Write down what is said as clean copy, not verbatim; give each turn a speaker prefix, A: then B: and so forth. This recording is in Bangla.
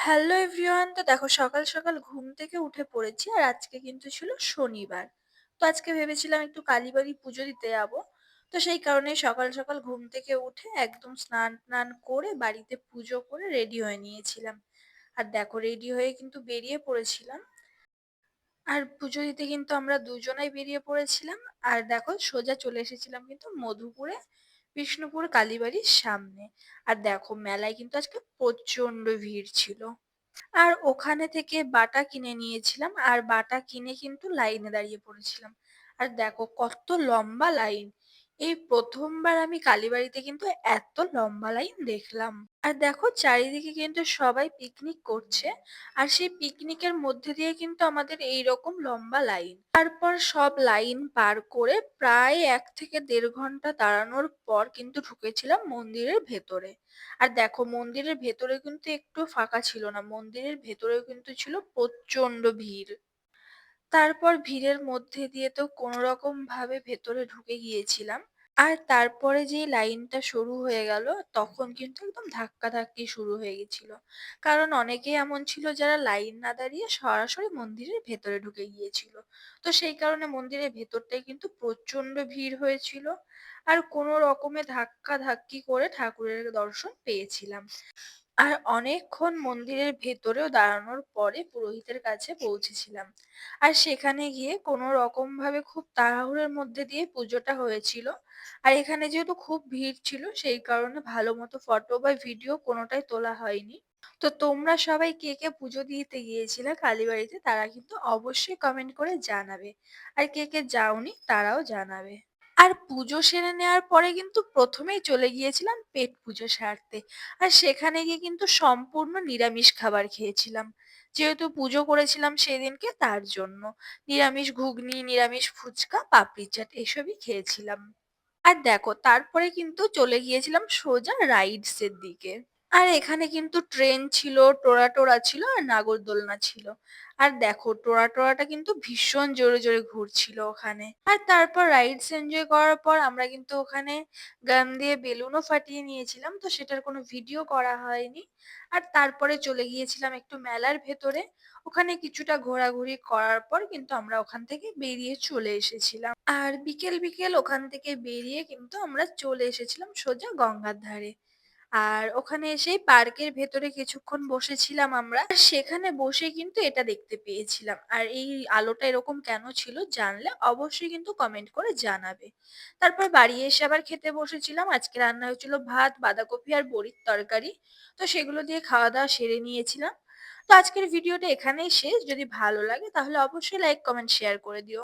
A: হ্যালো এভরিওয়ান, তো দেখো সকাল সকাল ঘুম থেকে উঠে পড়েছি আর আজকে কিন্তু ছিল শনিবার। তো আজকে ভেবেছিলাম একটু কালীবাড়ি পুজো দিতে যাবো। তো সেই কারণে সকাল সকাল ঘুম থেকে উঠে একদম স্নান টান করে বাড়িতে পুজো করে রেডি হয়ে নিয়েছিলাম। আর দেখো রেডি হয়ে কিন্তু বেরিয়ে পড়েছিলাম। আর পুজো দিতে কিন্তু আমরা দুজনাই বেরিয়ে পড়েছিলাম। আর দেখো সোজা চলে এসেছিলাম কিন্তু মধুপুরে, বিষ্ণুপুর কালীবাড়ির সামনে। আর দেখো মেলায় কিন্তু আজকে প্রচন্ড ভিড় ছিল। আর ওখানে থেকে বাটা কিনে নিয়েছিলাম আর বাটা কিনে কিন্তু লাইনে দাঁড়িয়ে পড়েছিলাম। আর দেখো কত লম্বা লাইন! এই প্রথমবার আমি কালীবাড়িতে কিন্তু এত লম্বা লাইন দেখলাম। আর দেখো চারিদিকে কিন্তু সবাই পিকনিক করছে। আর সেই পিকনিকের মধ্যে দিয়ে কিন্তু আমাদের এইরকম লম্বা লাইন। তারপর সব লাইন পার করে প্রায় 1 থেকে দেড় ঘন্টা দাঁড়ানোর পর কিন্তু ঢুকেছিলাম মন্দিরের ভেতরে। আর দেখো মন্দিরের ভেতরে কিন্তু একটু ফাঁকা ছিল না, মন্দিরের ভেতরেও কিন্তু ছিল প্রচন্ড ভিড়। তারপর ভিড়ের মধ্যে দিয়ে তো কোনো রকম ভাবে ভেতরে ঢুকে গিয়েছিলাম। আর তারপরে যেই লাইনটা শুরু হয়ে গেল, তখন কিন্তু একদম ধাক্কাধাক্কি শুরু হয়ে গেছিল। কারণ অনেকেই এমন ছিল যারা লাইন না দাঁড়িয়ে সরাসরি মন্দিরের ভেতরে ঢুকে গিয়েছিল। তো সেই কারণে মন্দিরের ভেতরটাই কিন্তু প্রচন্ড ভিড় হয়েছিল। আর কোনো রকমে ধাক্কাধাক্কি করে ঠাকুরের দর্শন পেয়েছিলাম। আর অনেকক্ষণ মন্দিরের ভেতরেও দাঁড়ানোর পরে পুরোহিতের কাছে পৌঁছেছিলাম। আর সেখানে গিয়ে কোনো রকম ভাবে খুব তাড়াহুড়োর মধ্যে দিয়ে পুজোটা হয়েছিল। আর এখানে যেহেতু খুব ভিড় ছিল সেই কারণে ভালো মতো ফটো বা ভিডিও কোনোটাই তোলা হয়নি। তো তোমরা সবাই কে কে পুজো দিতে গিয়েছিলে কালীবাড়িতে তারা কিন্তু অবশ্যই কমেন্ট করে জানাবে। আর কে কে যাওনি তারাও জানাবে। আর পুজো সেরে নেওয়ার পরে কিন্তু প্রথমেই চলে গিয়েছিলাম পেট পুজো সারতে। আর সেখানে গিয়ে কিন্তু সম্পূর্ণ নিরামিষ খাবার খেয়েছিলাম, যেহেতু পুজো করেছিলাম সেদিনকে তার জন্য। নিরামিষ ঘুগনি, নিরামিষ ফুচকা, পাপড়ি চাট এসবই খেয়েছিলাম। আর দেখো তারপরে কিন্তু চলে গিয়েছিলাম সোজা রাইডস এর দিকে। আর এখানে কিন্তু ট্রেন ছিল, টোরা টোরা ছিল আর নাগরদোলনা ছিল। আর দেখো টোরা টোরাটা কিন্তু ভীষণ জোরে জোরে ঘুরছিল ওখানে। আর তারপর রাইডস এনজয় করার পর আমরা কিন্তু ওখানে গান দিয়ে বেলুনও ফাটিয়ে নিয়েছিলাম, তো সেটার কোনো ভিডিও করা হয়নি। আর তারপরে চলে গিয়েছিলাম একটু মেলার ভেতরে। ওখানে কিছুটা ঘোরাঘুরি করার পর কিন্তু আমরা ওখান থেকে বেরিয়ে চলে এসেছিলাম। আর বিকেল বিকেল ওখান থেকে বেরিয়ে কিন্তু আমরা চলে এসেছিলাম সোজা গঙ্গার ধারে। আর ওখানে এসেই পার্কের ভেতরে কিছুক্ষণ বসেছিলাম আমরা। আর সেখানে বসে কিন্তু এটা দেখতে পেয়েছিলাম। আর এই আলোটা এরকম কেন ছিল জানলে অবশ্যই কিন্তু কমেন্ট করে জানাবে। তারপর বাড়ি এসে আবার খেতে বসেছিলাম। আজকে রান্না হয়েছিল ভাত, বাঁধাকপি আর বড়ির তরকারি। তো সেগুলো দিয়ে খাওয়া দাওয়া সেরে নিয়েছিলাম। তো আজকের ভিডিওটা এখানেই শেষ। যদি ভালো লাগে তাহলে অবশ্যই লাইক, কমেন্ট, শেয়ার করে দিও।